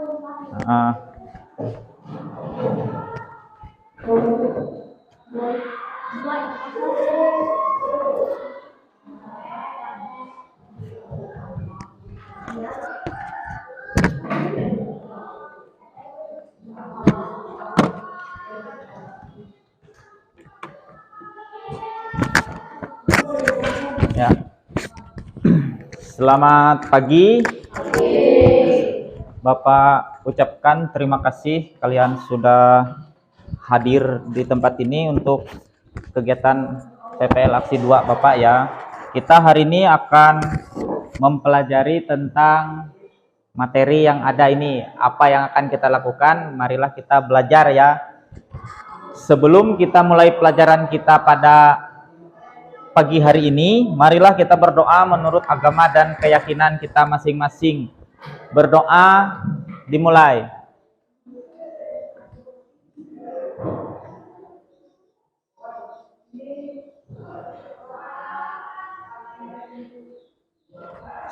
Ah, ya. Selamat pagi. Bapak ucapkan terima kasih kalian sudah hadir di tempat ini untuk kegiatan PPL Aksi 2 Bapak ya. Kita hari ini akan mempelajari tentang materi yang ada ini. Apa yang akan kita lakukan? Marilah kita belajar ya. Sebelum kita mulai pelajaran kita pada pagi hari ini, marilah kita berdoa menurut agama dan keyakinan kita masing-masing. Berdoa dimulai.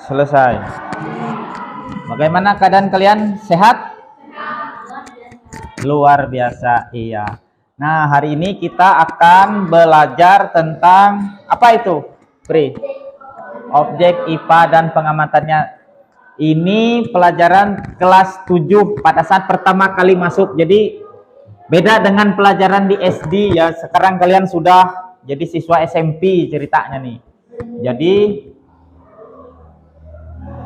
Selesai. Bagaimana keadaan kalian? Sehat? Luar biasa, iya. Nah, hari ini kita akan belajar tentang apa itu? Pri. Objek IPA dan pengamatannya. Ini pelajaran kelas 7 pada saat pertama kali masuk. Jadi beda dengan pelajaran di SD ya. Sekarang kalian sudah jadi siswa SMP ceritanya nih. Jadi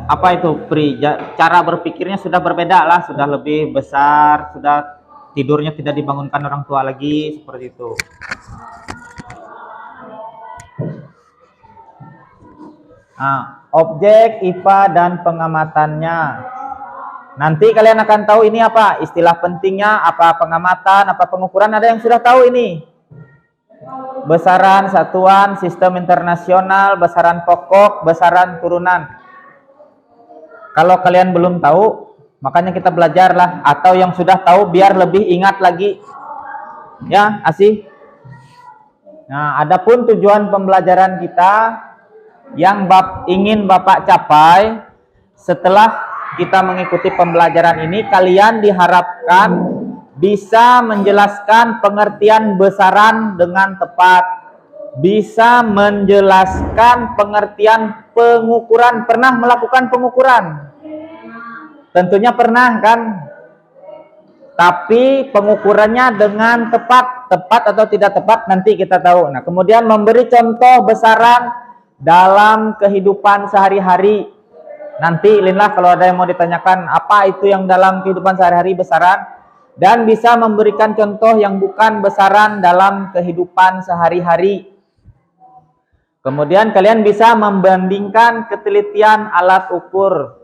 apa itu Pri? Cara berpikirnya sudah berbeda lah, sudah lebih besar, sudah tidurnya tidak dibangunkan orang tua lagi, seperti itu. Nah, objek IPA dan pengamatannya. Nanti kalian akan tahu ini apa istilah pentingnya, apa pengamatan, apa pengukuran. Ada yang sudah tahu ini? Besaran satuan, sistem internasional, besaran pokok, besaran turunan. Kalau kalian belum tahu, makanya kita belajarlah. Atau yang sudah tahu biar lebih ingat lagi. Ya, asih. Nah, adapun tujuan pembelajaran kita yang ingin Bapak capai setelah kita mengikuti pembelajaran ini, kalian diharapkan bisa menjelaskan pengertian besaran dengan tepat, bisa menjelaskan pengertian pengukuran. Pernah melakukan pengukuran? Tentunya pernah kan? Tapi pengukurannya dengan tepat atau tidak tepat nanti kita tahu. Nah, kemudian memberi contoh besaran dalam kehidupan sehari-hari. Nanti Linlah kalau ada yang mau ditanyakan apa itu yang dalam kehidupan sehari-hari besaran, dan bisa memberikan contoh yang bukan besaran dalam kehidupan sehari-hari. Kemudian kalian bisa membandingkan ketelitian alat ukur.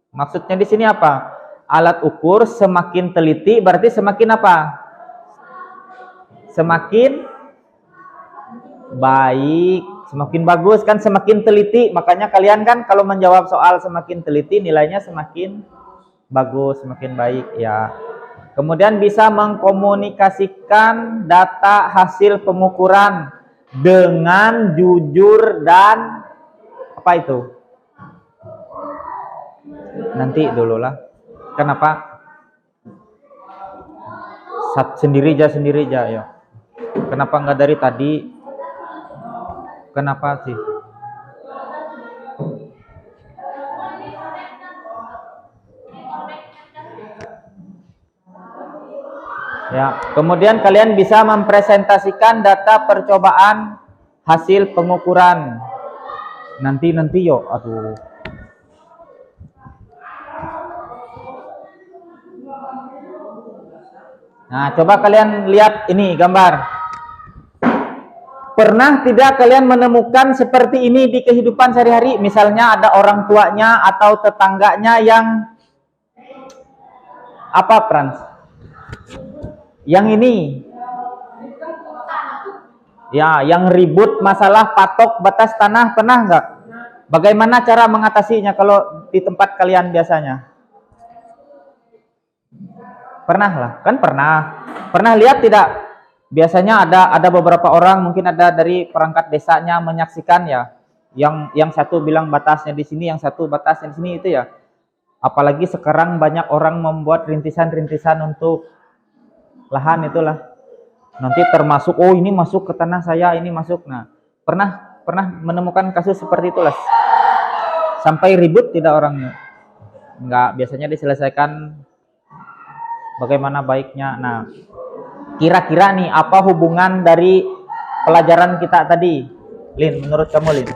Maksudnya di sini apa? Alat ukur semakin teliti berarti semakin apa? Semakin baik, semakin bagus kan, semakin teliti. Makanya kalian kan kalau menjawab soal semakin teliti nilainya semakin bagus, semakin baik ya. Kemudian bisa mengkomunikasikan data hasil pengukuran dengan jujur dan apa itu? Nanti dulu lah. Kenapa? Sendiri aja ya. Kenapa enggak dari tadi? Kenapa sih? Ya, kemudian kalian bisa mempresentasikan data percobaan hasil pengukuran. Nanti yuk, aduh. Nah, coba kalian lihat ini gambar. Pernah tidak kalian menemukan seperti ini di kehidupan sehari-hari? Misalnya ada orang tuanya atau tetangganya yang apa, Frans? Yang ini. Ya, yang ribut masalah patok batas tanah, pernah enggak? Bagaimana cara mengatasinya kalau di tempat kalian biasanya? Pernah lah, kan pernah. Pernah lihat tidak? Biasanya ada beberapa orang, mungkin ada dari perangkat desanya menyaksikan ya. Yang satu bilang batasnya di sini, yang satu batasnya di sini itu ya. Apalagi sekarang banyak orang membuat rintisan-rintisan untuk lahan itulah. Nanti termasuk, oh ini masuk ke tanah saya, ini masuk. Nah, pernah menemukan kasus seperti itulah. Sampai ribut tidak orangnya? Enggak, biasanya diselesaikan bagaimana baiknya. Nah, kira-kira nih apa hubungan dari pelajaran kita tadi, Lin? Menurut kamu, Lin?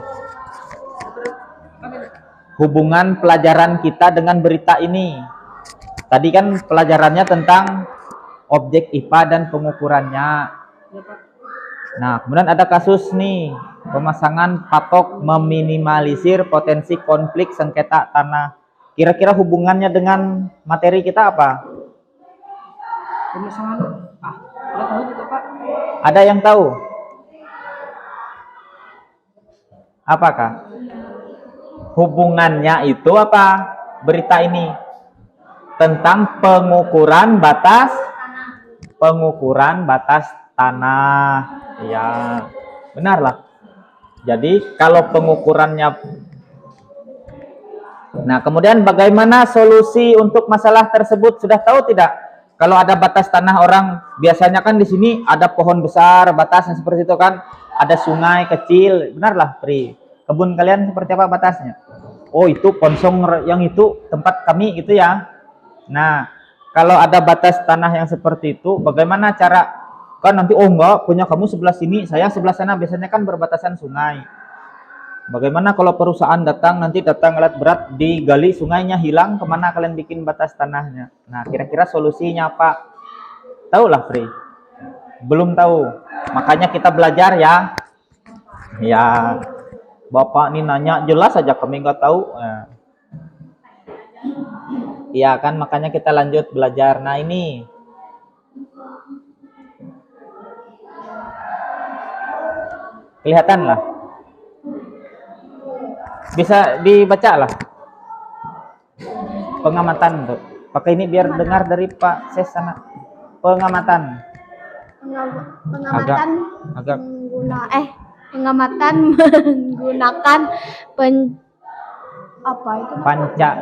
Hubungan pelajaran kita dengan berita ini. Tadi kan pelajarannya tentang objek IPA dan pengukurannya. Nah, kemudian ada kasus nih, pemasangan patok meminimalisir potensi konflik sengketa tanah. Kira-kira hubungannya dengan materi kita apa? Pemasangan, nggak tahu juga Pak. Ada yang tahu? Apakah? Hubungannya itu apa? Berita ini tentang pengukuran batas tanah. Ya, benarlah. Jadi kalau pengukurannya. Nah, kemudian bagaimana solusi untuk masalah tersebut? Sudah tahu tidak? Kalau ada batas tanah orang, biasanya kan di sini ada pohon besar, batasnya seperti itu kan. Ada sungai kecil, benarlah, Pri. Kebun kalian seperti apa batasnya? Oh, itu konsong yang itu tempat kami gitu ya. Nah, kalau ada batas tanah yang seperti itu, bagaimana cara? Kan nanti, oh enggak, punya kamu sebelah sini, saya sebelah sana. Biasanya kan berbatasan sungai. Bagaimana kalau perusahaan datang alat berat digali sungainya hilang, kemana kalian bikin batas tanahnya? Nah, kira-kira solusinya apa? Tahu lah, Pri? Belum tahu. Makanya kita belajar ya. Ya, Bapak ini nanya jelas aja kami nggak tahu. Iya kan, makanya kita lanjut belajar. Nah, ini kelihatan lah. Bisa dibaca lah. Pengamatan tuh. Pakai ini biar dengar dari Pak Ses sana. Pengamatan. Pengamatan agak pengamatan menggunakan panca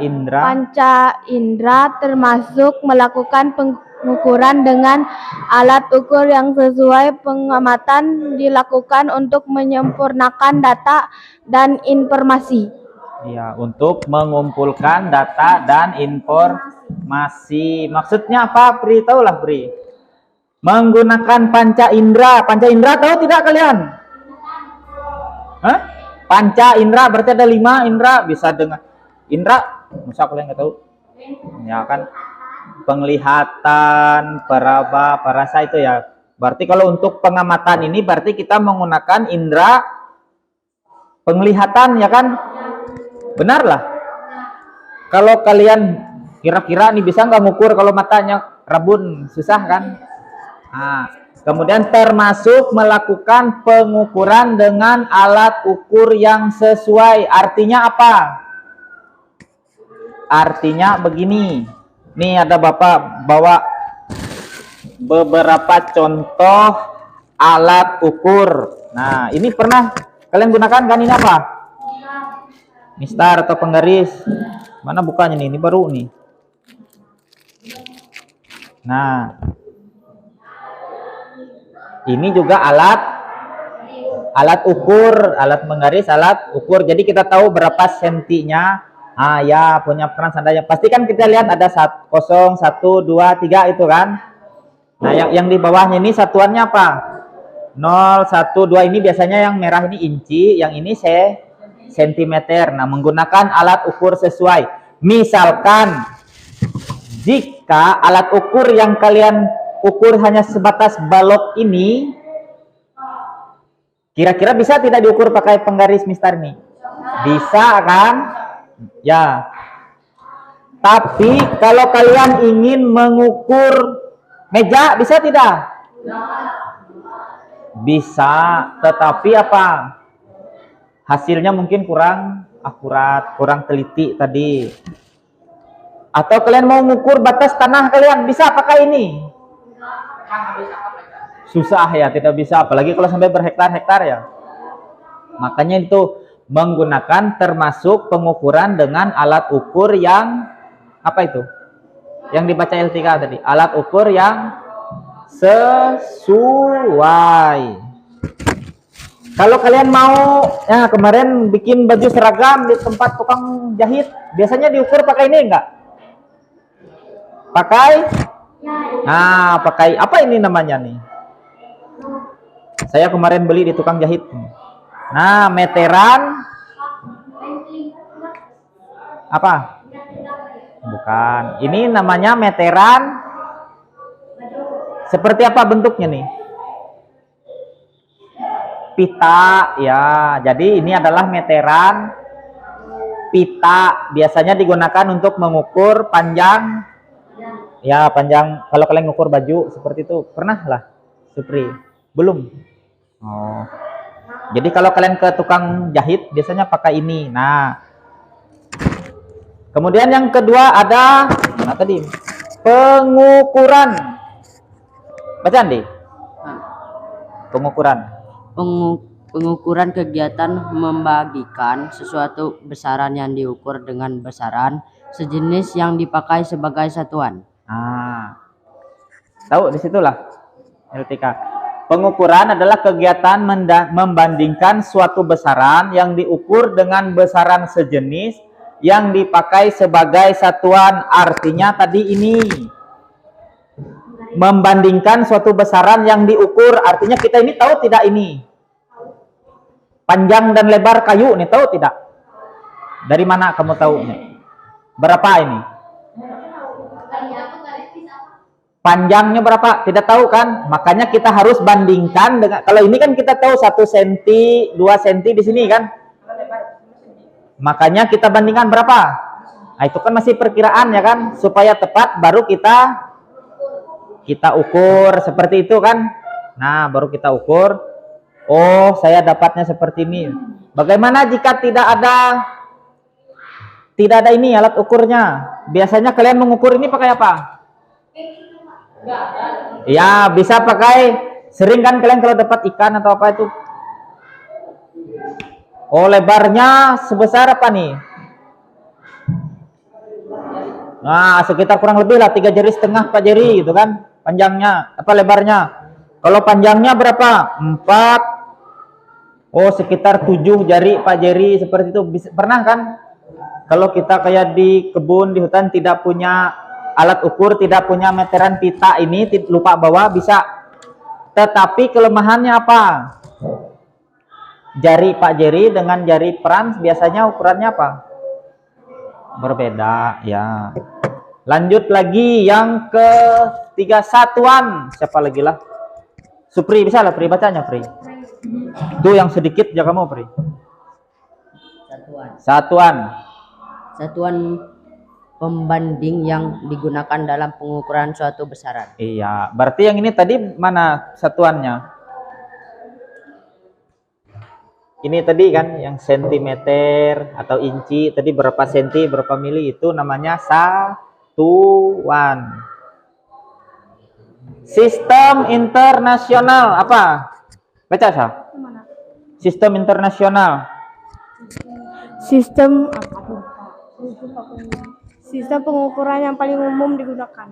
indera termasuk melakukan pengukuran dengan alat ukur yang sesuai. Pengamatan dilakukan untuk menyempurnakan data dan informasi. Ya, untuk mengumpulkan data dan informasi. Maksudnya apa, Pri? Tahu lah, Pri. Menggunakan panca indera. Panca indera tahu tidak kalian? Hah? Panca indera berarti ada 5 indera. Bisa dengan indera, masa kalian nggak tahu? Ya kan, penglihatan, peraba, perasa itu ya. Berarti kalau untuk pengamatan ini berarti kita menggunakan indera penglihatan, ya kan? Benar lah. Kalau kalian kira-kira nih bisa nggak ngukur kalau matanya rabun, susah kan? Nah, kemudian termasuk melakukan pengukuran dengan alat ukur yang sesuai. Artinya apa? Artinya begini. Nih ada Bapak bawa beberapa contoh alat ukur. Nah, ini pernah kalian gunakan kan? Ini apa? Mistar atau penggaris. Mana bukanya nih? Ini baru nih. Nah, ini juga alat ukur, alat menggaris, alat ukur. Jadi kita tahu berapa sentinya. Ya, punya peran sandanya. Pasti kan kita lihat ada 0, 1, 2, 3 itu kan. Nah, yang di bawahnya ini satuannya apa? 0, 1, 2 ini biasanya yang merah ini inci, yang ini sentimeter. Nah, menggunakan alat ukur sesuai. Misalkan jika alat ukur yang kalian ukur hanya sebatas balok ini, kira-kira bisa tidak diukur pakai penggaris mistar ini? Bisa kan? Ya. Tapi kalau kalian ingin mengukur meja, bisa tidak? Bisa, tetapi apa? Hasilnya mungkin kurang akurat, kurang teliti tadi. Atau kalian mau mengukur batas tanah kalian, bisa pakai ini? Susah ya, tidak bisa, apalagi kalau sampai berhektar-hektar ya. Makanya itu menggunakan termasuk pengukuran dengan alat ukur yang Apa itu? Yang dibaca LTK tadi, alat ukur yang sesuai. Kalau kalian mau, ya kemarin bikin baju seragam di tempat tukang jahit, biasanya diukur pakai ini enggak? Pakai? Nah, pakai apa ini namanya nih? Saya kemarin beli di tukang jahit. Nah, meteran apa? Bukan. Ini namanya meteran. Seperti apa bentuknya nih? Pita, ya. Jadi ini adalah meteran pita. Biasanya digunakan untuk mengukur panjang. Ya, panjang. Kalau kalian ngukur baju seperti itu, pernah lah, Supri? Belum. Oh. Jadi kalau kalian ke tukang jahit, biasanya pakai ini. Nah, kemudian yang kedua ada tadi pengukuran. Bacaan deh. Pengukuran. Pengukuran kegiatan membagikan sesuatu besaran yang diukur dengan besaran sejenis yang dipakai sebagai satuan. Tahu disitulah LTK. Pengukuran adalah kegiatan membandingkan suatu besaran yang diukur dengan besaran sejenis yang dipakai sebagai satuan. Artinya tadi ini membandingkan suatu besaran yang diukur. Artinya kita ini tahu tidak ini panjang dan lebar kayu nih, tahu tidak? Dari mana kamu tahu nih? Berapa ini? Panjangnya berapa? Tidak tahu kan? Makanya kita harus bandingkan dengan, kalau ini kan kita tahu 1 cm, 2 cm di sini kan? Makanya kita bandingkan berapa? Nah, itu kan masih perkiraan ya kan? Supaya tepat baru kita ukur seperti itu kan? Nah, baru kita ukur. Oh, saya dapatnya seperti ini. Bagaimana jika tidak ada ini alat ukurnya? Biasanya kalian mengukur ini pakai apa? Ya, bisa pakai, sering kan kalian kalau dapat ikan atau apa itu. Oh, lebarnya sebesar apa nih? Nah, sekitar kurang lebih lah 3,5 jari 4 jari gitu kan? Panjangnya, apa lebarnya? Kalau panjangnya berapa? 4. Oh, sekitar 7 jari, 4 jari seperti itu. Pernah kan? Kalau kita kayak di kebun, di hutan tidak punya alat ukur, tidak punya meteran pita ini, lupa bawa, bisa. Tetapi kelemahannya apa? Jari Pak Jeri dengan jari Frans biasanya ukurannya apa? Berbeda, ya. Lanjut lagi yang ketiga, satuan. Siapa lagi lah? Supri, bisa lah Pri, bacanya Pri. Itu yang sedikit ya kamu Pri. Satuan Pembanding yang digunakan dalam pengukuran suatu besaran. Iya, berarti yang ini tadi mana satuannya? Ini tadi kan yang sentimeter atau inci, tadi berapa senti, berapa mili, itu namanya satuan. Sistem internasional apa? Baca Sah. Sistem internasional. Sistem pengukuran yang paling umum digunakan.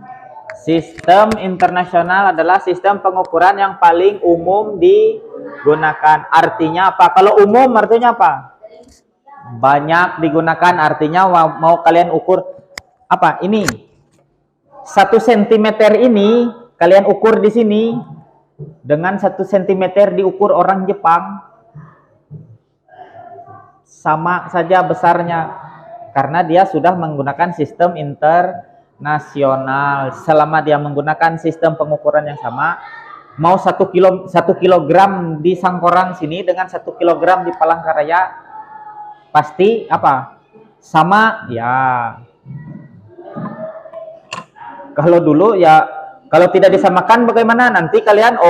Sistem internasional adalah sistem pengukuran yang paling umum digunakan. Artinya apa? Kalau umum artinya apa? Banyak digunakan, artinya mau kalian ukur apa? Ini 1 cm ini kalian ukur di sini dengan 1 cm diukur orang Jepang, sama saja besarnya. Karena dia sudah menggunakan sistem internasional. Selama dia menggunakan sistem pengukuran yang sama, mau 1 kilogram di Sangkorang sini dengan 1 kilogram di Palangkaraya, pasti apa? Sama ya. Kalau dulu ya, kalau tidak disamakan bagaimana? Nanti kalian,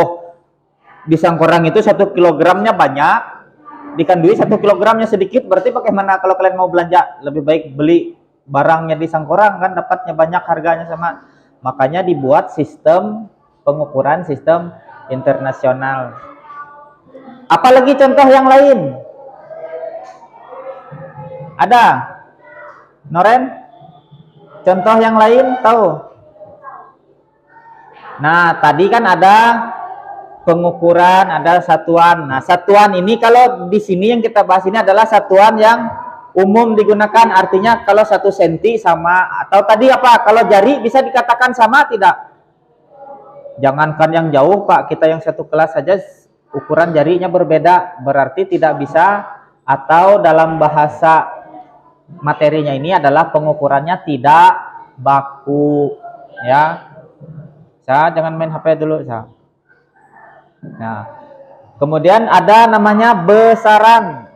di Sangkorang itu 1 kilogramnya banyak, di Kandui 1 kilogramnya sedikit, berarti bagaimana kalau kalian mau belanja? Lebih baik beli barangnya di Sangkorang kan, dapatnya banyak, harganya sama. Makanya dibuat sistem pengukuran, sistem internasional. Apalagi contoh yang lain? Ada? Noren? Contoh yang lain tahu? Nah, tadi kan ada pengukuran, ada satuan. Nah, satuan ini kalau di sini yang kita bahas ini adalah satuan yang umum digunakan. Artinya kalau 1 senti sama, atau tadi apa? Kalau jari bisa dikatakan sama tidak? Jangankan yang jauh, Pak. Kita yang satu kelas saja ukuran jarinya berbeda. Berarti tidak bisa, atau dalam bahasa materinya ini adalah pengukurannya tidak baku. Ya. Jangan main HP dulu, Nah, kemudian ada namanya besaran.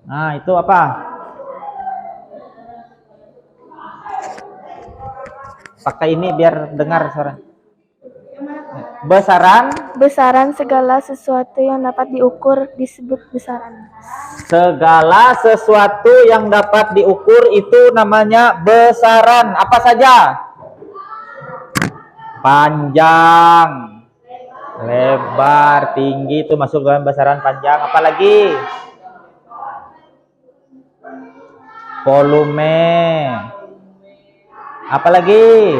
Nah, itu apa? Pakai ini biar dengar suara. Besaran. Besaran segala sesuatu yang dapat diukur disebut besaran. Segala sesuatu yang dapat diukur itu namanya besaran. Apa saja? Panjang, lebar, tinggi itu masuk dalam besaran panjang. Apalagi? Volume. Apalagi?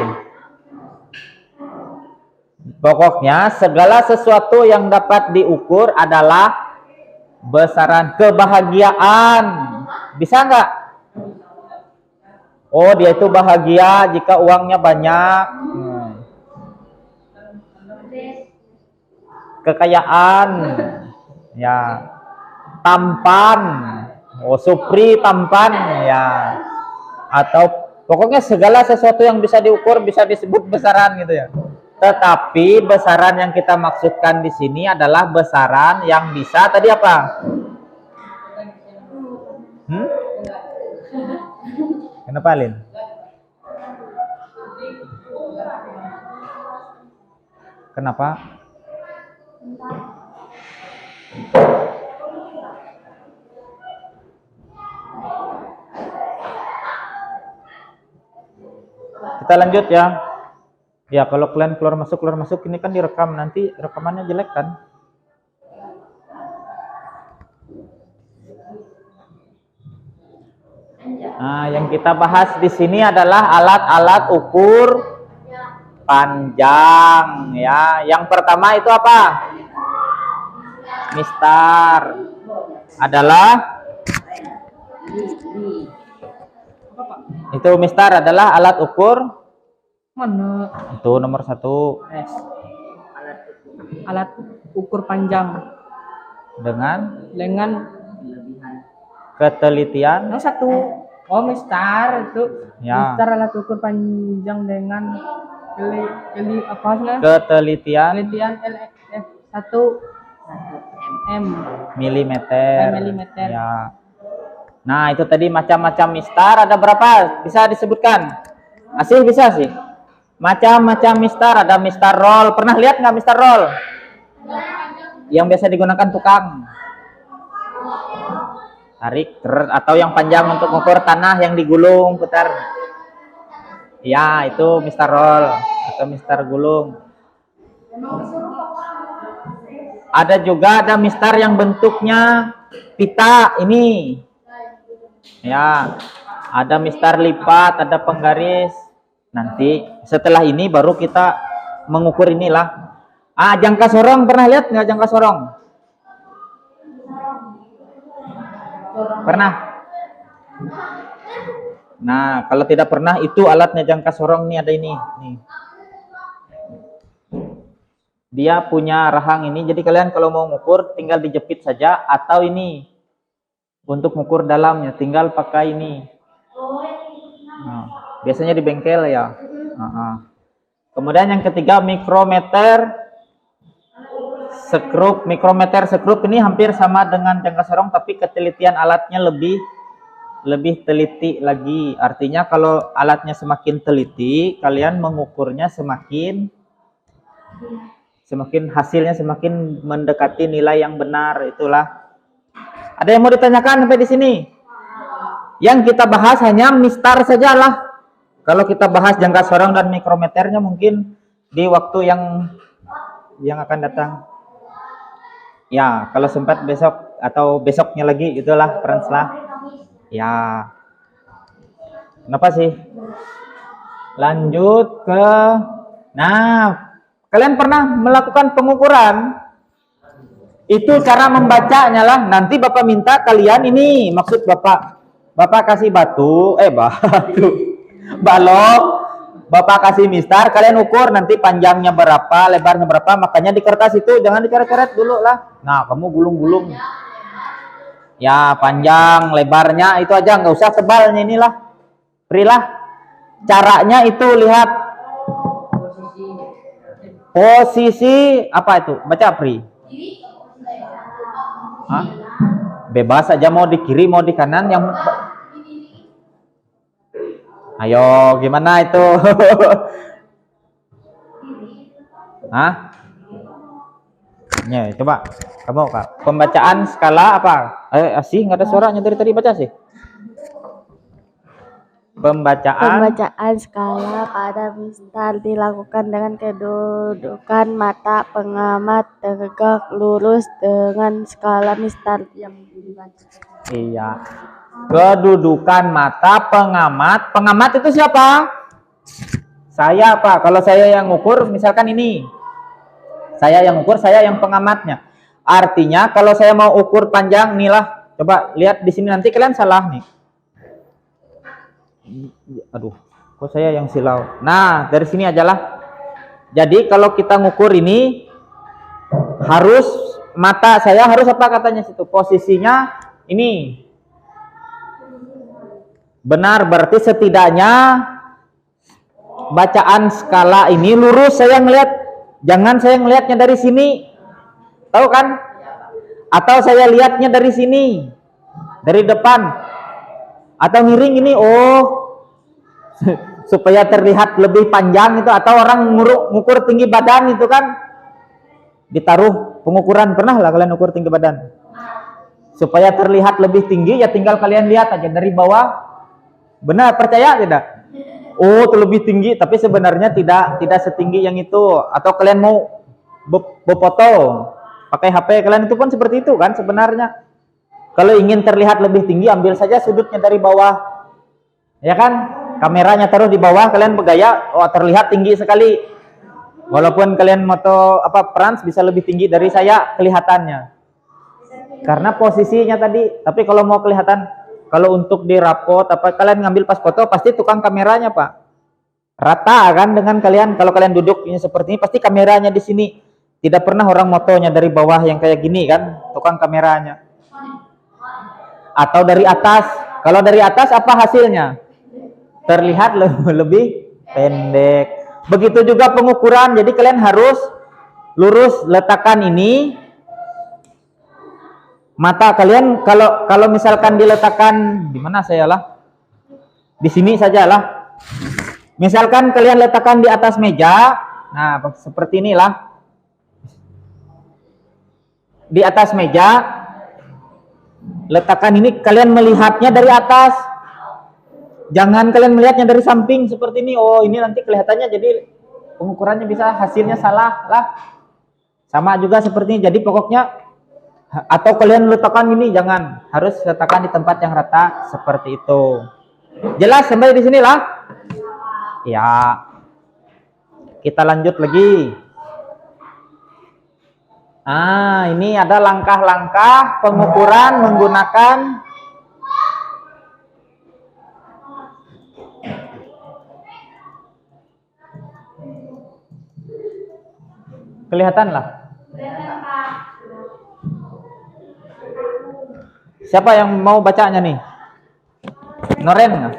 Pokoknya segala sesuatu yang dapat diukur adalah besaran. Kebahagiaan. Bisa nggak? Oh, dia itu bahagia jika uangnya banyak. Kekayaan, ya. Tampan, oh Supri tampan, ya. Atau pokoknya segala sesuatu yang bisa diukur bisa disebut besaran gitu ya. Tetapi besaran yang kita maksudkan di sini adalah besaran yang bisa tadi apa? Kenapa, Lin? Kenapa? Kita lanjut ya. Ya, kalau kalian keluar masuk ini kan direkam, nanti rekamannya jelek kan? Nah, yang kita bahas di sini adalah alat-alat ukur panjang ya. Yang pertama itu apa? Mistar. Adalah itu mistar adalah alat ukur Mana? itu nomor 1 S. Alat ukur panjang dengan kelebihan. ketelitian Yang 1. Oh, mistar itu. ya. Mistar alat ukur panjang dengan Ketelitian Ketelitian LF 1 m milimeter. milimeter. Ya. Nah, itu tadi macam-macam mistar ada berapa? Bisa disebutkan? Bisa sih. Macam-macam mistar, ada mistar roll. Pernah lihat nggak mistar roll? Yang biasa digunakan tukang. Tarik, atau yang panjang untuk mengukur tanah yang digulung, putar. Ya, itu mistar roll atau mistar gulung. Ada juga ada mistar yang bentuknya pita ini. Ya, ada mistar lipat, ada penggaris. Nanti setelah ini baru kita mengukur inilah. Jangka sorong pernah lihat nggak jangka sorong? Pernah? Nah, kalau tidak pernah itu alatnya jangka sorong nih, ada ini. Nih. Dia punya rahang ini, jadi kalian kalau mau mengukur tinggal dijepit saja, atau ini untuk mengukur dalamnya tinggal pakai ini. Nah, biasanya di bengkel ya. Kemudian yang ketiga mikrometer sekrup. Mikrometer sekrup ini hampir sama dengan jangka sorong, tapi ketelitian alatnya lebih teliti lagi. Artinya kalau alatnya semakin teliti, kalian mengukurnya semakin hasilnya semakin mendekati nilai yang benar. Itulah. Ada yang mau ditanyakan sampai di sini? Yang kita bahas hanya mistar sajalah. Kalau kita bahas jangka sorong dan mikrometernya mungkin di waktu yang akan datang. Ya, kalau sempat besok atau besoknya lagi itulah Franslah. Ya. Kenapa sih? Lanjut ke, nah, kalian pernah melakukan pengukuran? Itu cara membacanya lah. Nanti Bapak minta kalian ini, maksud Bapak kasih batu, balok, Bapak kasih mistar, kalian ukur nanti panjangnya berapa, lebarnya berapa, makanya di kertas itu jangan dicoret-coret dulu lah. Nah, kamu gulung-gulung. Ya, panjang, lebarnya itu aja, nggak usah tebalnya inilah. Berilah. Caranya itu lihat posisi apa itu? Baca Pri. Hah? Bebas aja mau di kiri mau di kanan yang ayo gimana itu? Hah? Ya, coba kamu Kak. Pembacaan skala apa? Sih nggak ada suaranya dari tadi baca sih. Pembacaan skala pada mistar dilakukan dengan kedudukan mata pengamat tegak lurus dengan skala mistar yang dibaca. Iya. Kedudukan mata pengamat. Pengamat itu siapa? Saya apa? Kalau saya yang ngukur, misalkan ini. Saya yang ukur, saya yang pengamatnya. Artinya kalau saya mau ukur panjang nih lah. Coba lihat di sini nanti kalian salah nih. Aduh, kok saya yang silau. Nah, dari sini aja lah. Jadi kalau kita ngukur ini harus mata saya harus apa katanya situ? Posisinya ini. Benar, berarti setidaknya bacaan skala ini lurus saya ngelihat. Jangan saya ngelihatnya dari sini. Tahu kan? Atau saya lihatnya dari sini. Dari depan. Atau miring ini, supaya terlihat lebih panjang itu. Atau orang ngukur tinggi badan itu kan ditaruh pengukuran. Pernah lah kalian ukur tinggi badan? Supaya terlihat lebih tinggi ya tinggal kalian lihat aja dari bawah. Benar, percaya tidak? Itu lebih tinggi tapi sebenarnya tidak setinggi yang itu. Atau kalian mau foto pakai HP kalian itu pun seperti itu kan sebenarnya. Kalau ingin terlihat lebih tinggi ambil saja sudutnya dari bawah. Ya kan? Kameranya taruh di bawah, kalian bergaya, terlihat tinggi sekali. Walaupun kalian moto Frans bisa lebih tinggi dari saya kelihatannya. Karena posisinya tadi. Tapi kalau mau kelihatan, kalau untuk di rapot kalian ngambil pas foto pasti tukang kameranya, Pak. Rata kan dengan kalian. Kalau kalian duduk ini seperti ini pasti kameranya di sini. Tidak pernah orang motonya dari bawah yang kayak gini kan, tukang kameranya. Atau dari atas. Kalau dari atas apa hasilnya? Terlihat lebih pendek. Begitu juga pengukuran. Jadi kalian harus lurus letakkan ini. Mata kalian kalau misalkan diletakkan di mana saya lah? Di sini sajalah. Misalkan kalian letakkan di atas meja. Nah, seperti inilah. Di atas meja letakkan ini, kalian melihatnya dari atas. Jangan kalian melihatnya dari samping seperti ini. Ini nanti kelihatannya jadi pengukurannya bisa hasilnya salah lah. Sama juga seperti ini. Jadi pokoknya atau kalian letakkan ini, jangan, harus letakkan di tempat yang rata seperti itu. Jelas sampai di sinilah? Ya. Kita lanjut lagi. Ini ada langkah-langkah pengukuran menggunakan kelihatan lah. Siapa yang mau bacanya nih? Noren nggak?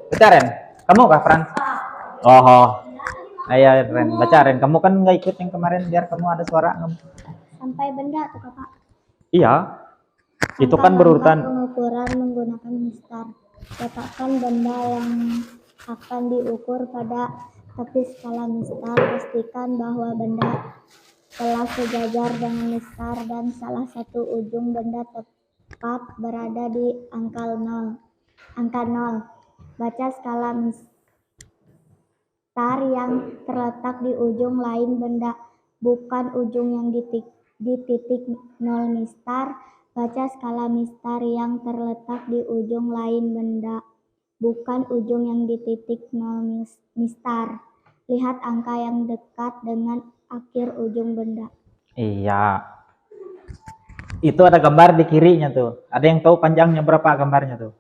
Baca Ren. Kamu kah Frans? Ayo Ren, baca Ren. Kamu kan nggak ikut yang kemarin biar kamu ada suara. Sampai benda tuh Kakak. Iya. Itu kan berurutan. Pengukuran menggunakan mistar. Letakkan benda yang akan diukur pada tepi skala mistar. Pastikan bahwa benda telah sejajar dengan mistar dan salah satu ujung benda tepat berada di angka 0. Baca skala mistar yang terletak di ujung lain benda, bukan ujung yang di titik 0 mistar. Baca skala mistar yang terletak di ujung lain benda, bukan ujung yang di titik nol, Mister. Lihat angka yang dekat dengan akhir ujung benda. Iya. Itu ada gambar di kirinya tuh. Ada yang tahu panjangnya berapa gambarnya tuh?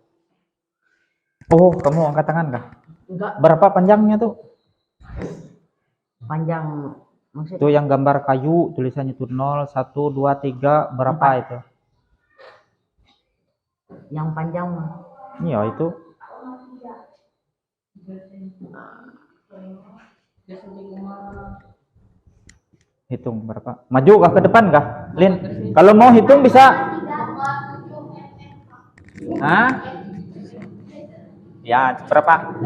Oh, kamu angkat tangan kah? Enggak, Berapa panjangnya tuh? panjang maksud Itu yang gambar kayu, tulisannya tuh 0, 1, 2, 3, berapa itu? yang panjang mah. Iya, itu. Hitung berapa? Maju kah ke depan kah? Lin, kalau mau hitung bisa. Hah? Ya, berapa?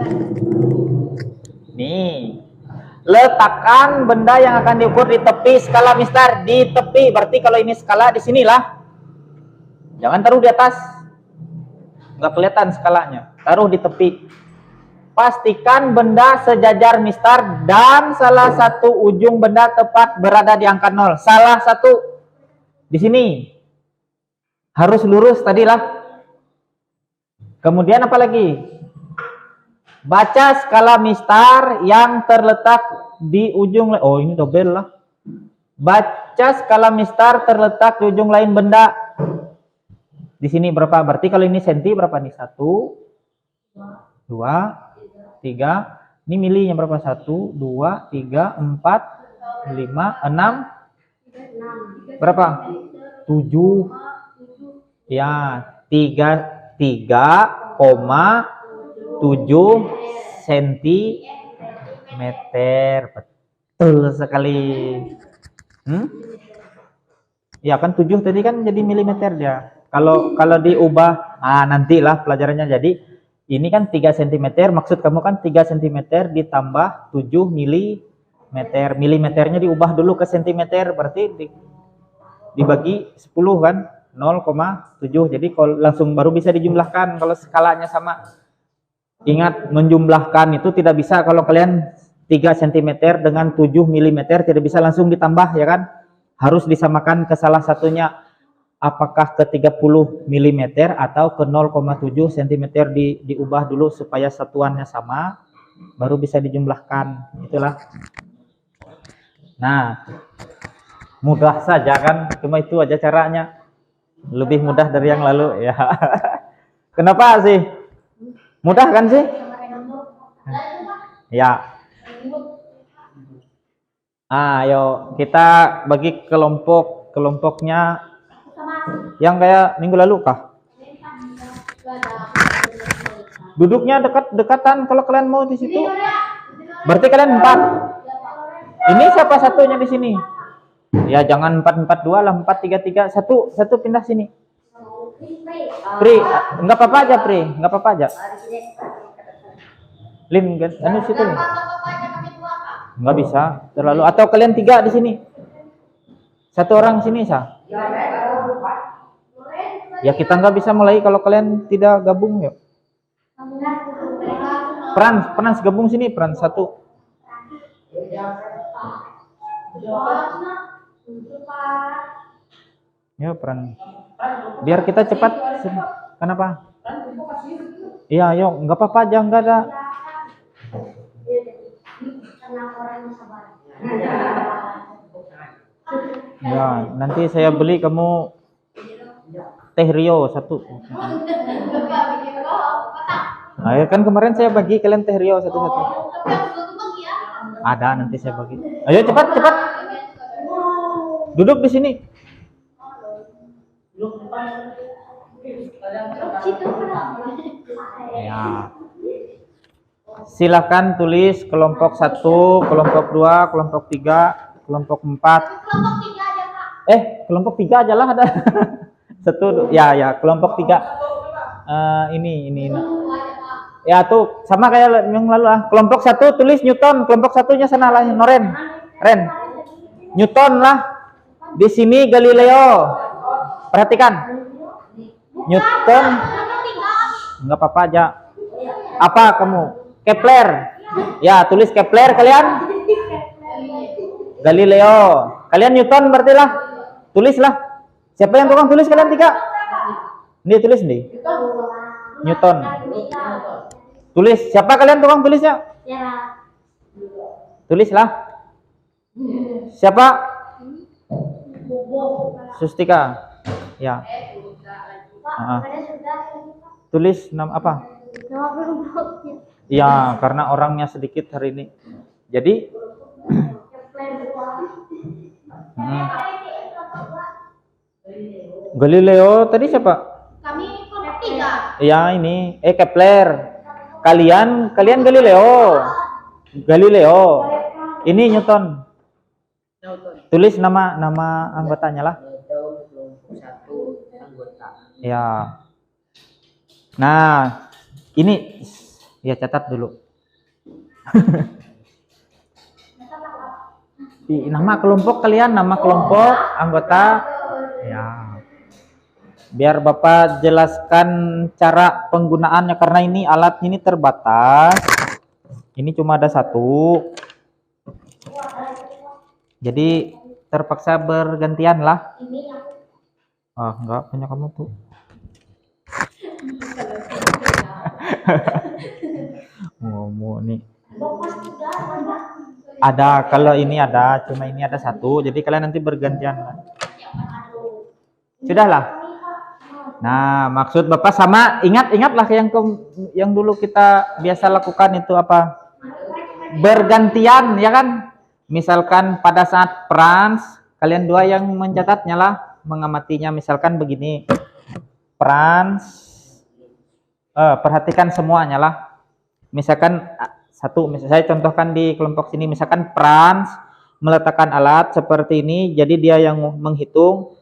Nih. Letakkan benda yang akan diukur di tepi skala, Mister. Di tepi, berarti kalau ini skala di sinilah. Jangan taruh di atas. Nggak kelihatan skalanya. Taruh di tepi. Pastikan benda sejajar, Mister, dan salah satu ujung benda tepat berada di angka 0. Salah satu di sini. Harus lurus tadilah. Kemudian apa lagi? Baca skala, Mister, yang terletak di ujung. Oh, ini double lah. Baca skala, Mister, terletak di ujung lain benda. Di sini berapa? Berarti kalau ini senti berapa nih? 1, 2, 3. Ini milinya berapa? 1, 2, 3, 4, 5, 6. Berapa? 7. Ya, 3,7 sentimeter. Betul sekali. Ya kan 7 tadi kan jadi milimeter dia. Kalau diubah, nantilah pelajarannya. Jadi ini kan 3 cm, maksud kamu kan 3 cm ditambah 7 milimeter. Milimeternya diubah dulu ke cm, berarti dibagi 10 kan, 0,7. Jadi kalau langsung baru bisa dijumlahkan kalau skalanya sama. Ingat, menjumlahkan itu tidak bisa kalau kalian 3 cm dengan 7 mm tidak bisa langsung ditambah, ya kan? Harus disamakan ke salah satunya, apakah ke 30 mm atau ke 0,7 cm diubah dulu supaya satuannya sama, baru bisa dijumlahkan. Itulah. Nah, mudah saja kan, cuma itu aja caranya. Lebih mudah dari yang lalu ya. Kenapa sih? Mudah kan sih? Ya. Ayo kita bagi kelompoknya yang kayak minggu lalu kah? Duduknya dekat-dekatan kalau kalian mau di situ. Berarti kalian 4. Ini siapa satunya di sini? Ya jangan 4-4-2 lah, 4-3-3. Satu pindah sini. Pri, enggak apa-apa aja, Pri. Enggak apa-apa aja. Lin, anu situ. Enggak bisa terlalu, atau kalian 3 di sini. Satu orang sini, Sa. Ya kita nggak bisa mulai kalau kalian tidak gabung, yuk. Peran gabung sini, peran 1. Ya, peran. Biar kita cepat. Kenapa? Iya, yuk, nggak apa-apa aja, nggak ada. Ya, nanti saya beli kamu teh Rio 1. Nah, ya kan kemarin saya bagi kalian teh Rio 1. Ada, nanti saya bagi. Ayo cepat. Duduk di sini. Ya. Silakan tulis kelompok 1, kelompok 2, kelompok 3, kelompok 4. Kelompok 3 aja lah ada. 1, ya, kelompok 3. Ini. Ya tuh, sama kayak yang lalu lah. Kelompok 1 tulis Newton, kelompok 1-nya sana lah, Ren. Newton lah. Di sini Galileo. Perhatikan. Newton. Enggak apa-apa aja. Apa kamu? Kepler. Ya, tulis Kepler kalian. Galileo. Kalian Newton berarti lah. Tulislah. Siapa yang tukang tulis kalian 3? Ini tulis nih. Newton. Tulis. Siapa kalian tukang tulisnya? Tulislah. Siapa? Sustika. Ya. Tulis nama apa? Ya, karena orangnya sedikit hari ini. Jadi Galileo tadi siapa? Kami kelompok 3. Ya, ini Kepler. Kalian Galileo. Galileo. Ini Newton. Tulis nama anggotanya lah. Satu anggota. Ya. Nah, ini ya catat dulu. Nama kelompok kalian, nama kelompok anggota. Ya. Biar Bapak jelaskan cara penggunaannya karena ini alatnya ini terbatas. Ini cuma ada satu. Jadi terpaksa bergantian lah. Enggak, punya kamu tuh. Ngomong nih. Ada, kalau ini ada, cuma ini ada satu. Jadi kalian nanti bergantian lah. Sudahlah. Nah, maksud Bapak sama ingatlah yang dulu kita biasa lakukan itu apa? Bergantian, ya kan? Misalkan pada saat Franz, kalian dua yang mencatatnya lah, mengamatinya. Misalkan begini. Franz, perhatikan semuanya lah. Misalkan saya contohkan di kelompok sini, misalkan Franz meletakkan alat seperti ini, jadi dia yang menghitung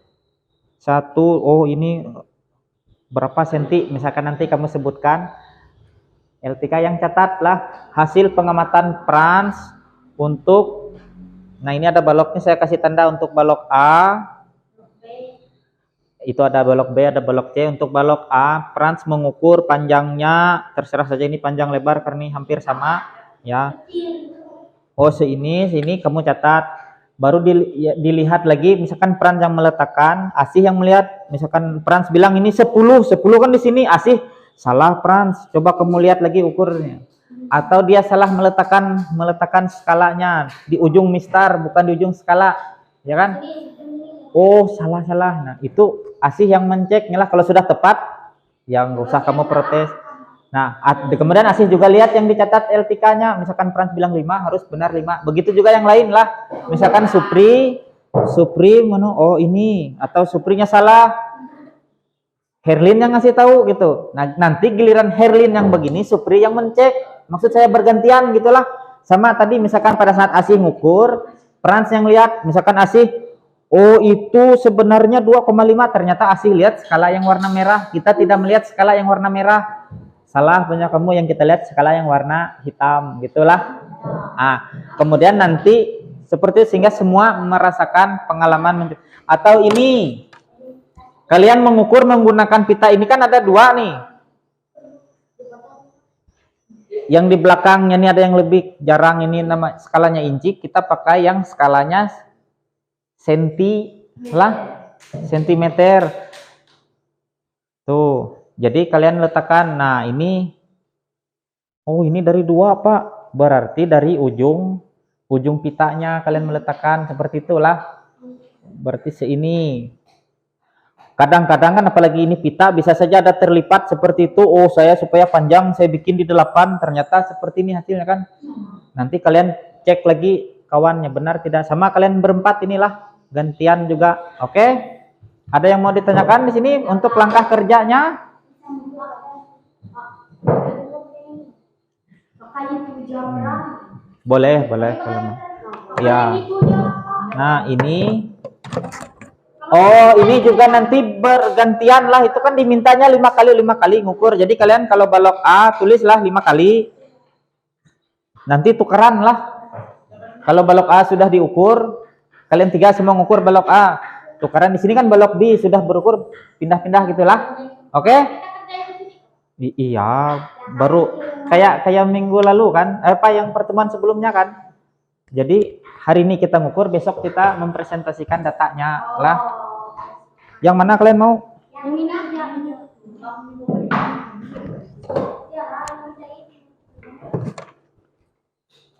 ini berapa senti, misalkan nanti kamu sebutkan. LTK yang catat lah hasil pengamatan Franz untuk, nah ini ada baloknya, saya kasih tanda untuk balok A, itu ada balok B, ada balok C. Untuk balok A, Franz mengukur panjangnya, terserah saja ini panjang lebar karena ini hampir sama, ya. Oh, sini kamu catat. Baru dilihat lagi, misalkan Franz yang meletakkan, Asih yang melihat. Misalkan Franz bilang ini 10 kan di sini, Asih salah Franz. Coba kamu lihat lagi ukurnya. Atau dia salah meletakkan skalanya di ujung mistar, bukan di ujung skala, ya kan? Oh, salah. Nah, itu Asih yang menceknya lah. Kalau sudah tepat, yang usah kamu protes. Nah, kemudian Asih juga lihat yang dicatat LTK-nya. Misalkan Franz bilang 5, harus benar 5. Begitu juga yang lain lah. Misalkan Supri oh ini, atau Suprinya salah. Herlin yang ngasih tahu gitu. Nah, nanti giliran Herlin yang begini, Supri yang mencek. Maksud saya bergantian gitulah. Sama tadi misalkan pada saat Asih ngukur, Franz yang lihat. Misalkan Asih, oh itu sebenarnya 2,5, ternyata Asih lihat skala yang warna merah, kita tidak melihat skala yang warna merah. Salah punya kamu, yang kita lihat skala yang warna hitam, gitulah. Kemudian nanti seperti itu, sehingga semua merasakan pengalaman. Atau ini kalian mengukur menggunakan pita, ini kan ada 2 nih. Yang di belakangnya ini ada yang lebih jarang, ini nama skalanya inci, kita pakai yang skalanya sentimeter. Tuh, jadi kalian letakkan. Nah, ini dari 2, Pak. Berarti dari ujung pitanya kalian meletakkan seperti itulah. Berarti seini. Kadang-kadang kan apalagi ini pita bisa saja ada terlipat seperti itu. Oh, saya supaya panjang saya bikin di 8, ternyata seperti ini hasilnya kan. Nanti kalian cek lagi kawannya benar tidak. Sama kalian berempat inilah. Gantian juga, oke? Ada yang mau ditanyakan di sini untuk langkah kerjanya? Boleh kalau mau. Ya. Nah, ini. Oh, ini juga nanti bergantian lah. Itu kan dimintanya 5 kali ngukur. Jadi kalian kalau balok A tulislah 5 kali. Nanti tukeran lah. Kalau balok A sudah diukur, kalian 3 semua ngukur balok A. Tukaran di sini kan balok B sudah berukur, pindah-pindah gitulah. Oke? Iya, baru kayak minggu lalu kan, yang pertemuan sebelumnya kan. Jadi hari ini kita ngukur, besok kita mempresentasikan datanya lah. Yang mana kalian mau?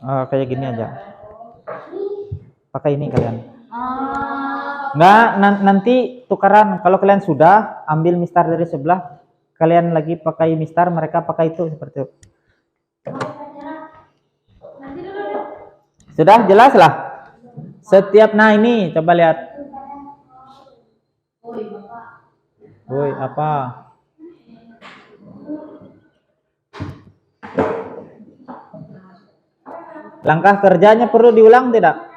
Kayak gini aja. Pakai ini kalian. Enggak, nanti tukaran. Kalau kalian sudah ambil mistar dari sebelah, kalian lagi pakai mistar, mereka pakai itu seperti itu. Sudah jelas lah. Setiap nah ini coba lihat. Woi, apa? Langkah kerjanya perlu diulang tidak?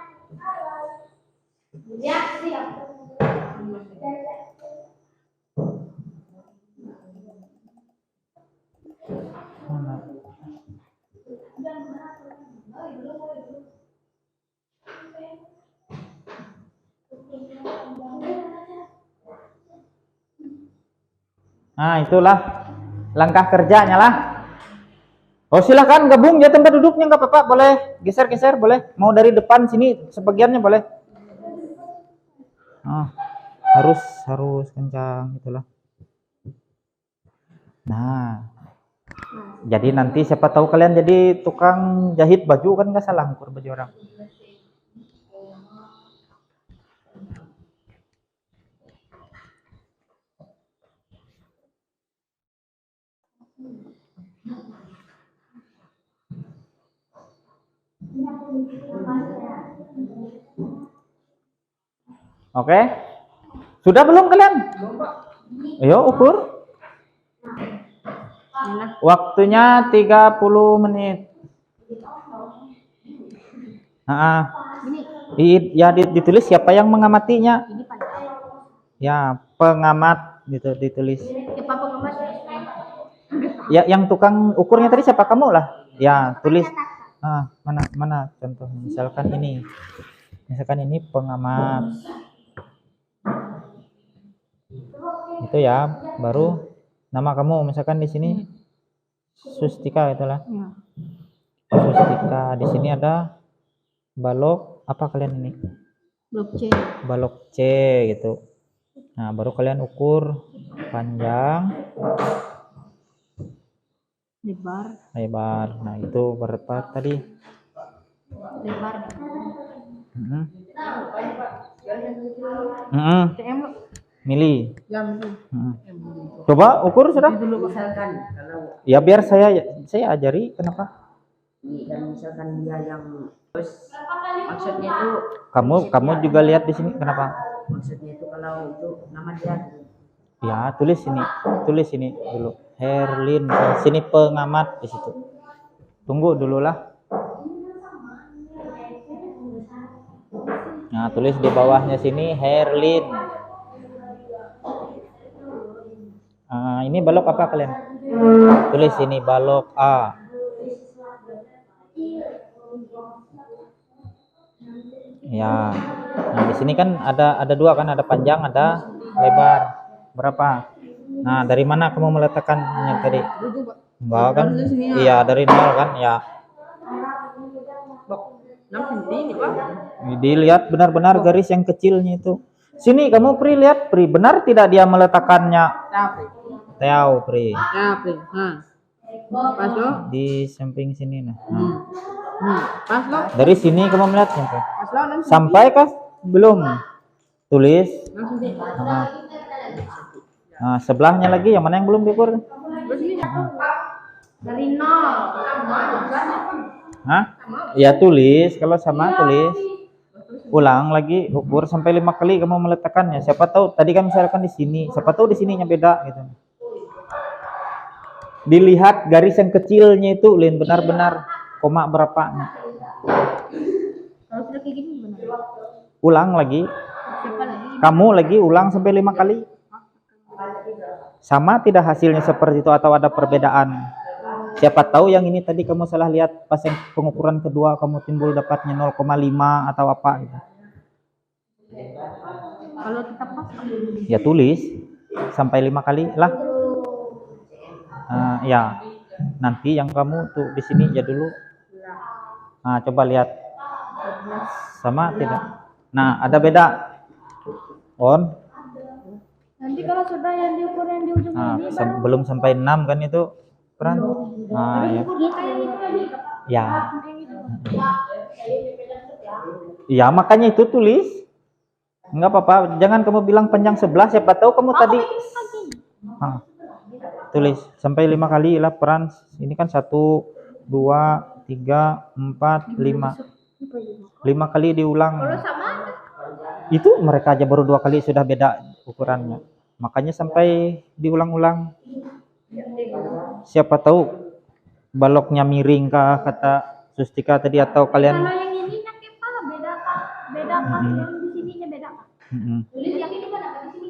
Nah, itulah langkah kerjanya lah. Oh, silakan gabung ya tempat duduknya, nggak apa-apa, boleh geser-geser, boleh. Mau dari depan sini sebagiannya boleh. Harus kencang itulah. Nah, jadi nanti siapa tahu kalian jadi tukang jahit baju kan nggak salah ngukur baju orang. Oke. Sudah belum kalian? Ayo ukur. Waktunya 30 menit. Ya ditulis siapa yang mengamatinya. Ya, pengamat gitu ditulis. Ya, yang tukang ukurnya tadi siapa, kamu lah. Ya, tulis. Mana contohnya? Misalkan ini pengamat. Itu ya, baru nama kamu misalkan di sini Sustika itulah. Sustika. Di sini ada balok apa kalian ini? Balok C gitu. Nah, baru kalian ukur panjang, lebar. Nah, itu berapa tadi? Mili. Coba ukur sudah. Ya biar saya ajari kenapa. Dan misalkan dia yang terus maksudnya itu Kamu juga lihat di sini kenapa? maksudnya itu kalau itu nama dia Ya, tulis sini dulu. Herlin, sini pengamat di situ. Tunggu dulu lah. Nah, tulis di bawahnya sini Herlin. Ini balok apa kalian? Tulis sini balok A. Ya. Nah, di sini kan ada dua kan, ada panjang, ada lebar. Berapa? Nah, dari mana kamu meletakkannya tadi? Enggak kan? Iya, dari 0 kan? Ya. Dilihat benar-benar garis yang kecilnya itu. Sini kamu Pri, lihat Pri, benar tidak dia meletakkannya? Tahu Pri. Di samping sini nah. Dari sini kamu melihat sampai kah? Belum. Tulis. Nah, sebelahnya lagi yang mana yang belum diukur? Dari 0. Ya tulis, kalau sama tulis. Ulang lagi, ukur sampai 5 kali kamu meletakkannya. Siapa tahu tadi kan misalkan di sini, siapa tahu di sininya beda gitu. Dilihat garis yang kecilnya itu, Lin, benar-benar koma berapa. Kalau sudah kayak gini gimana? Ulang lagi. Kamu lagi ulang sampai 5 kali. Sama tidak hasilnya seperti itu atau ada perbedaan? Siapa tahu yang ini tadi kamu salah lihat, pas yang pengukuran kedua kamu timbul dapatnya 0,5 atau apa gitu. Kalau kita pas Ya tulis sampai 5 kali lah. Ya. Nanti yang kamu tuh di sini ya dulu. Nah, coba lihat. Sama tidak? Nah, ada beda. On. nanti kalau sudah yang diukur yang di ujung ini Belum sampai 6 kan itu peran. Ya. kita yang itu lagi. Ya. Ya makanya itu tulis. Enggak apa-apa, jangan kamu bilang panjang 11, siapa tahu kamu tadi. Ah, tulis sampai 5 kali lah peran. Ini kan 1, 2, 3, 4, 5. 5 kali diulang. Itu mereka aja baru 2 kali sudah beda ukurannya. Makanya sampai diulang-ulang. Siapa tahu baloknya miring kah kata Sustika tadi atau kalian. Kalau yang ini pakai apa? Beda kah? Beda kah? Yang di sininya beda kah? Tulis yang ini mana di sini?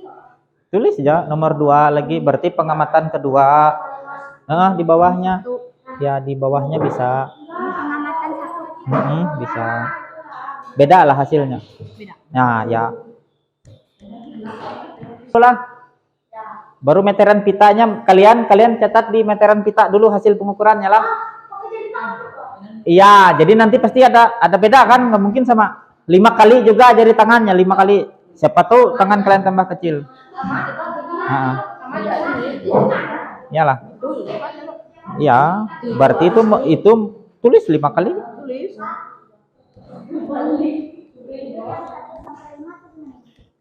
Tulis ya nomor 2 lagi berarti pengamatan kedua. Di bawahnya. Ya di bawahnya bisa. Pengamatan 1. Bisa. Beda lah hasilnya. Nah, ya. Itulah. Baru meteran pitanya kalian catat di meteran pita dulu hasil pengukurannya lah. Iya, jadi nanti pasti ada beda kan? Nggak mungkin sama 5 kali juga jari tangannya 5 kali. Siapa tahu tangan kalian tambah kecil. Iyalah. Ya, berarti itu tulis 5 kali.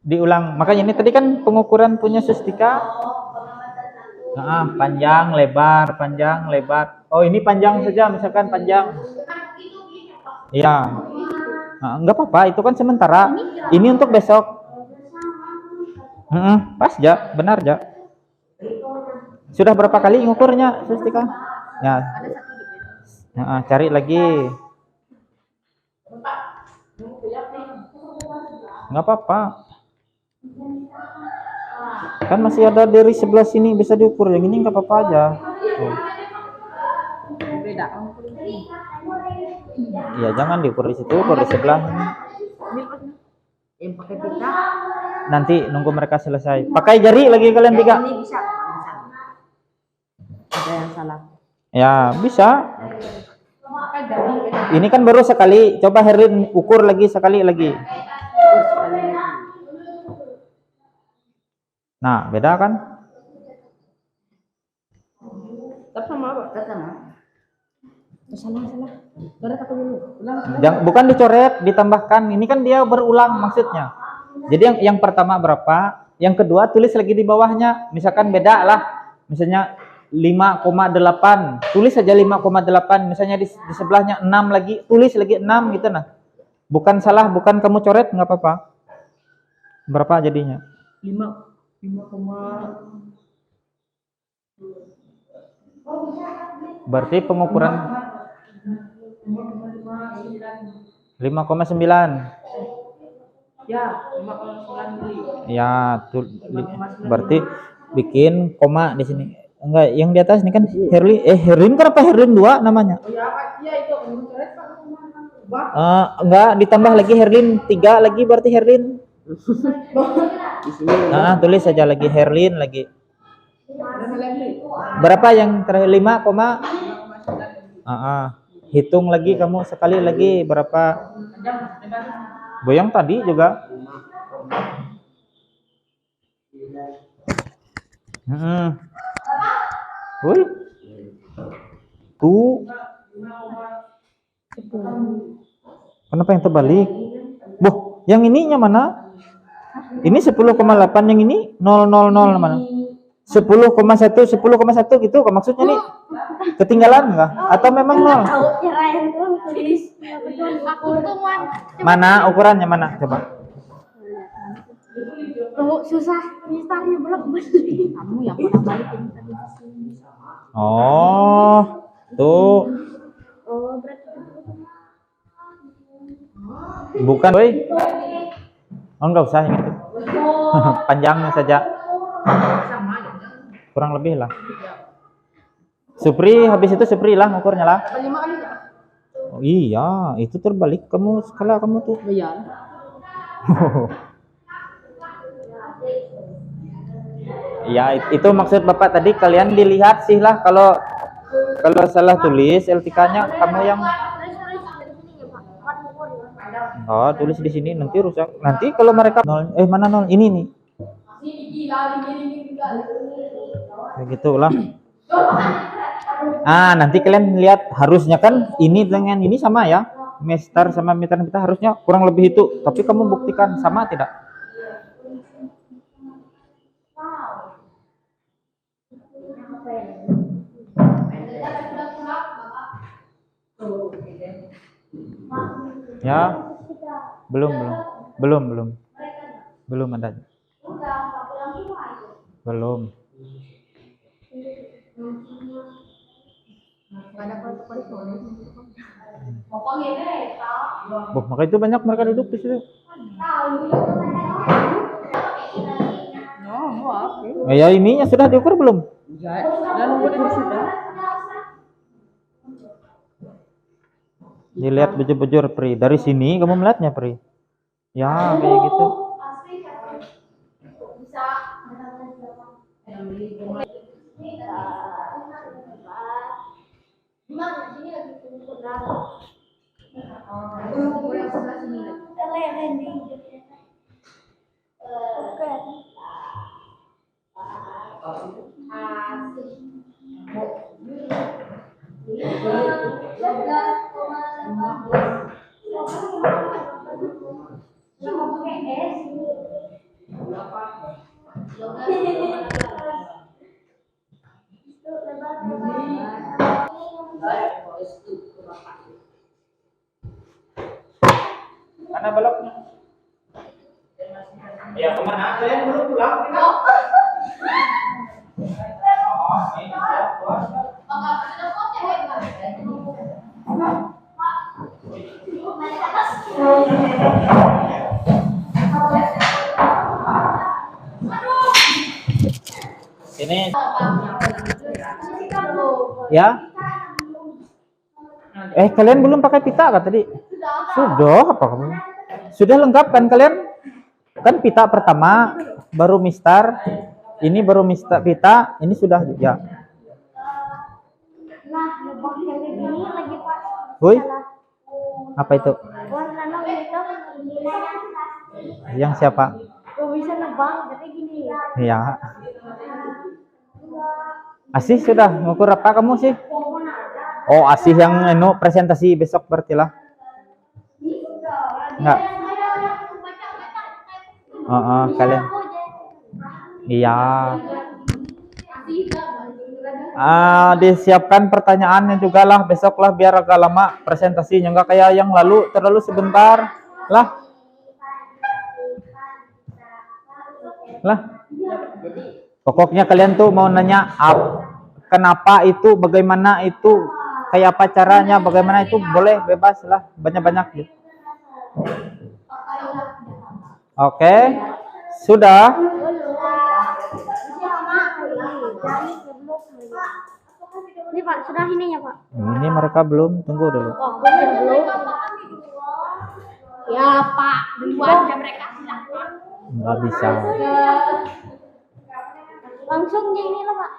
Diulang. Makanya ini tadi kan pengukuran punya Sustika. Panjang, lebar, panjang, lebar. Oh, ini panjang saja misalkan panjang. Iya. Enggak apa-apa, itu kan sementara. Ini untuk besok. Pas ja, benar ja. Sudah berapa kali ngukurnya Sustika? Ya. Cari lagi. Enggak apa-apa. Kan masih ada dari sebelah sini bisa diukur, yang ini nggak apa-apa aja. Iya, jangan diukur di situ, ukur di sebelah. Yang pakai pita. Nanti nunggu mereka selesai. Pakai jari lagi kalian 3. Ini bisa. Ada yang salah. Ya bisa. Ini kan baru sekali. Coba Herlin ukur lagi sekali lagi. Nah, beda kan? Tetap sama apa? Tetap sama. Salah. Coret aku dulu. Ulang. Bukan dicoret, ditambahkan. Ini kan dia berulang maksudnya. Jadi yang pertama berapa? Yang kedua tulis lagi di bawahnya. Misalkan beda lah. Misalnya 5,8. Tulis saja 5,8. Misalnya di sebelahnya 6 lagi. Tulis lagi 6 gitu nah. Bukan salah, bukan kamu coret nggak apa-apa. Berapa jadinya? 5, berarti pengukuran 5,9. Ya, 5,9 mili. Ya, berarti bikin koma di sini. Enggak, yang di atas ini kan Herlin kan apa Herlin 2 namanya? Oh ya, Pak. Iya itu coret Pak. Enggak, ditambah lagi Herlin 3 lagi berarti Herlin. Di sini. Tulis saja lagi Herlin lagi. Berapa yang terakhir 5, hitung lagi kamu sekali lagi berapa? Boyang tadi juga. Woi. Tuh. Kenapa yang terbalik? Boh, yang ininya mana? Ini 10,8, yang ini 0,00 mana? 10,1 gitu maksudnya nih. Ketinggalan enggak? Atau memang 0? Kirain tuh tulis. Aku tuh Mana ukurannya mana? Coba. susah misalnya belum beli. Kamu yang pernah balikin tadi. Oh, tuh. Oh, berarti Bukan, woi. Oh, enggak usah yang itu. Panjangnya saja. Kurang lebih lah. Supri, habis itu Supri lah ngukurnya lah. 5 kali. Oh, iya, itu terbalik kamu skala kamu tuh. Iya. Ya, itu maksud Bapak tadi kalian dilihat sih lah kalau salah tulis LTK-nya kamu yang tulis di sini nanti rusak. Nanti kalau mereka mana 0 ini nih. Begitulah. Nanti kalian lihat harusnya kan ini dengan ini sama ya. Meter sama meter kita harusnya kurang lebih itu. Tapi kamu buktikan sama tidak? Ya, belum ada, belum. Maka itu banyak mereka duduk di situ. Ya ininya sudah diukur belum? Dilihat bujur-bujur Pri. Dari sini kamu melihatnya Pri. Ya kayak gitu. Mana beloknya? Ya kemana? Saya dulu pulang. Ini ya. Kalian belum pakai pita kan tadi? Sudah apa kamu? Sudah lengkap kan kalian? Kan pita pertama, baru mistar, ini baru mistar pita, ini sudah ya. Nah, nebak yang ini lagi Pak. Woi, apa itu? Warna itu nilainya. Yang siapa? Kok bisa nebak? Jadi gini. Ya. Asih sudah ngukur apa kamu sih? Oh, Asih yang presentasi besok berarti lah. Enggak. Kalian. Iya. Disiapkan pertanyaannya juga lah besok lah biar agak lama presentasinya, enggak kayak yang lalu terlalu sebentar lah. Pokoknya kalian tuh mau nanya kenapa itu, bagaimana itu, kayak apa caranya, bagaimana itu, boleh bebas lah, banyak-banyak gitu. Oke, sudah. Ini Pak, sudah ininya Pak. Ini mereka belum, tunggu dulu. Oh, belum. Ya Pak, duluan ya mereka. Nggak bisa. Langsung ya ini lah Pak.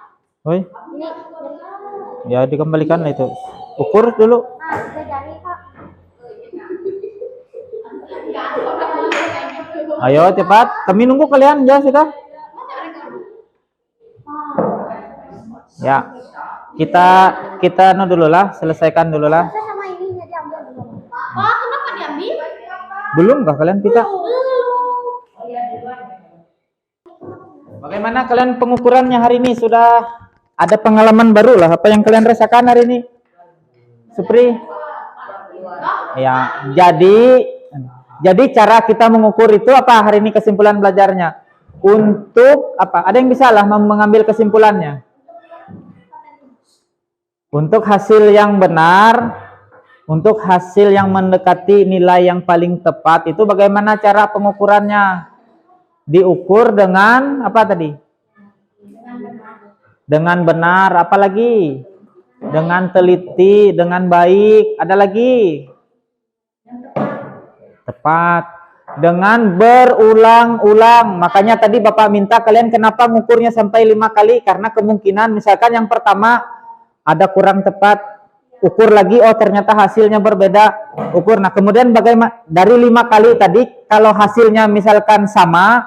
Woi, Ini. ya dikembalikan lah itu. Ukur dulu. Nah, sudah jadi Pak. Ayo cepat, kami nunggu kalian ya sudah. Ya, kita dulu lah, selesaikan dulu lah. Saya sama ininya diambil dulu. Oh, kenapa diambil? Belum kah kalian pita? Bagaimana kalian pengukurannya hari ini? Sudah ada pengalaman baru lah. Apa yang kalian rasakan hari ini? Supri? Ya, jadi cara kita mengukur itu apa hari ini kesimpulan belajarnya? Untuk apa? Ada yang bisa lah mengambil kesimpulannya? Untuk hasil yang benar, untuk hasil yang mendekati nilai yang paling tepat itu bagaimana cara pengukurannya? Diukur dengan apa tadi? Dengan benar, apalagi? Dengan teliti, dengan baik, ada lagi? Tepat. Dengan berulang-ulang. Makanya tadi Bapak minta kalian kenapa ngukurnya sampai 5 kali? Karena kemungkinan misalkan yang pertama ada kurang tepat, ukur lagi, oh ternyata hasilnya berbeda, ukur. Nah kemudian bagaimana dari 5 kali tadi, kalau hasilnya misalkan sama,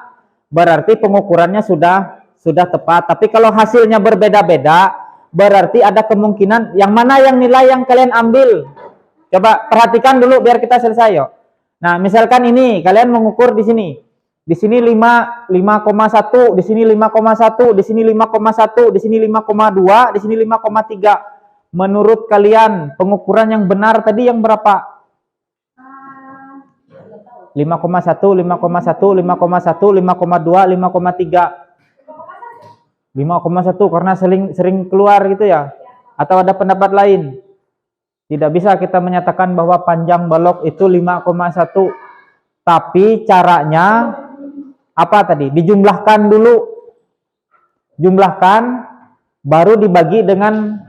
berarti pengukurannya sudah tepat. Tapi kalau hasilnya berbeda-beda, berarti ada kemungkinan yang mana yang nilai yang kalian ambil. Coba perhatikan dulu biar kita selesai yuk. Nah, misalkan ini kalian mengukur di sini. Di sini 5,1, di sini 5,1, di sini 5,1, di sini 5,2, di sini 5,3. Menurut kalian pengukuran yang benar tadi yang berapa? 5,1, 5,1, 5,1, 5,2, 5,3. 5,1 karena sering keluar gitu ya? Atau ada pendapat lain? Tidak bisa kita menyatakan bahwa panjang balok itu 5,1. Tapi caranya apa tadi? Dijumlahkan dulu. Jumlahkan baru dibagi dengan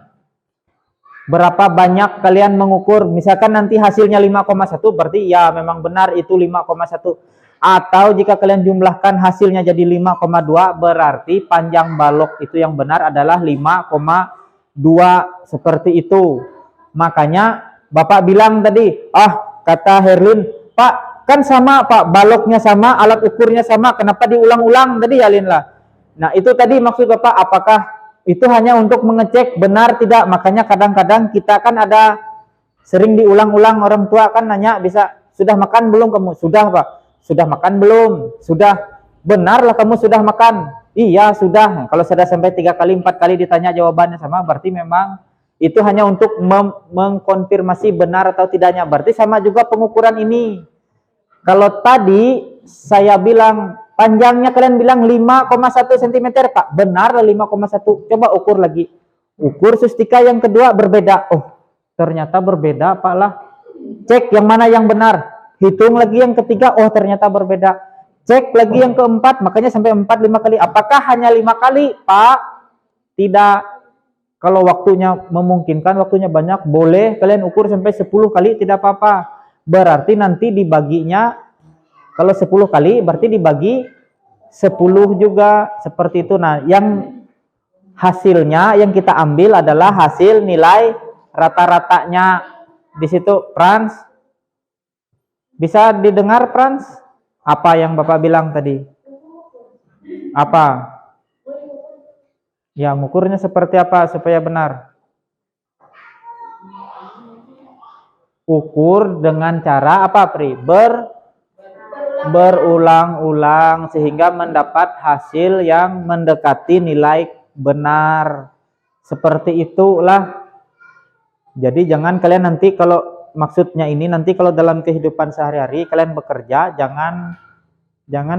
berapa banyak kalian mengukur. Misalkan nanti hasilnya 5,1 berarti ya memang benar itu 5,1. Atau jika kalian jumlahkan hasilnya jadi 5,2 berarti panjang balok itu yang benar adalah 5,2 seperti itu. Makanya Bapak bilang tadi, kata Herlin, Pak kan sama Pak, baloknya sama, alat ukurnya sama, kenapa diulang-ulang tadi ya Lin lah. Nah itu tadi maksud Bapak, apakah itu hanya untuk mengecek benar tidak? Makanya kadang-kadang kita kan ada sering diulang-ulang, orang tua kan nanya bisa, sudah makan belum kamu? Sudah Pak. Sudah makan belum? Sudah. Benarlah kamu sudah makan? Iya sudah. Kalau sudah sampai 3 kali 4 kali ditanya jawabannya sama, berarti memang itu hanya untuk mengkonfirmasi benar atau tidaknya. Berarti sama juga pengukuran ini. Kalau tadi saya bilang panjangnya kalian bilang 5,1 cm Pak, benar 5,1. Coba ukur lagi. Ukur sustika yang kedua berbeda. Oh, ternyata berbeda Pak lah. Cek yang mana yang benar. Hitung lagi yang ketiga, oh ternyata berbeda. Cek lagi yang keempat, makanya sampai 4-5 kali. Apakah hanya 5 kali Pak? Tidak. Kalau waktunya memungkinkan, waktunya banyak, boleh kalian ukur sampai 10 kali, tidak apa-apa. Berarti nanti dibaginya, kalau 10 kali, berarti dibagi 10 juga, seperti itu. Nah, yang hasilnya yang kita ambil adalah hasil nilai rata-ratanya. Di situ, Frans. Bisa didengar, Frans? Apa yang Bapak bilang tadi? Apa? Ya, mengukurnya seperti apa supaya benar? Ukur dengan cara apa, Pri? Berulang-ulang sehingga mendapat hasil yang mendekati nilai benar. Seperti itulah. Jadi jangan kalian nanti kalau maksudnya ini nanti kalau dalam kehidupan sehari-hari kalian bekerja, jangan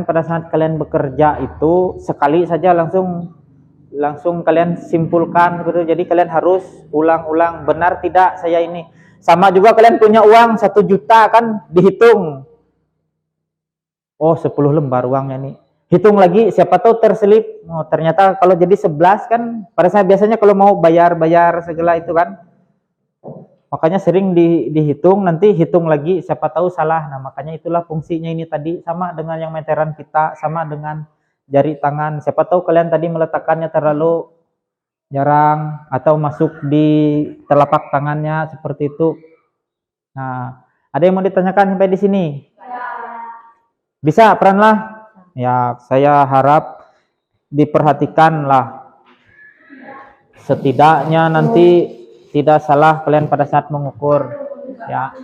pada saat kalian bekerja itu sekali saja langsung kalian simpulkan gitu. Jadi kalian harus ulang-ulang, benar tidak saya ini. Sama juga kalian punya uang 1 juta kan, dihitung. Oh 10 lembar uangnya nih. Hitung lagi, siapa tahu terselip. Oh, ternyata kalau jadi 11 kan, pada saat biasanya kalau mau bayar segala itu kan. Makanya sering dihitung, nanti hitung lagi, siapa tahu salah. Nah makanya itulah fungsinya ini tadi, sama dengan yang meteran kita, sama dengan jari tangan. Siapa tahu kalian tadi meletakkannya terlalu jarang atau masuk di telapak tangannya seperti itu. Nah, ada yang mau ditanyakan sampai di sini? Bisa, peran lah. Ya, saya harap diperhatikan lah. Setidaknya nanti tidak salah kalian pada saat mengukur. Ya,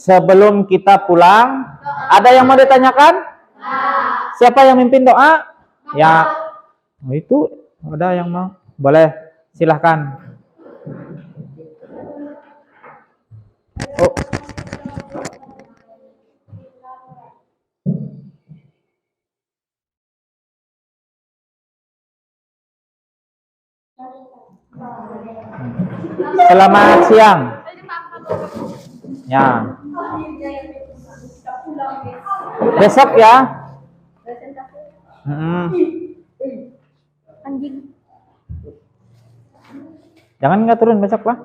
sebelum kita pulang, ada yang mau ditanyakan? Siapa yang mimpin doa? Ya, itu ada yang mau, boleh silahkan. Oh. Selamat siang. Ya. Besok ya. Jangan nggak turun besok lah.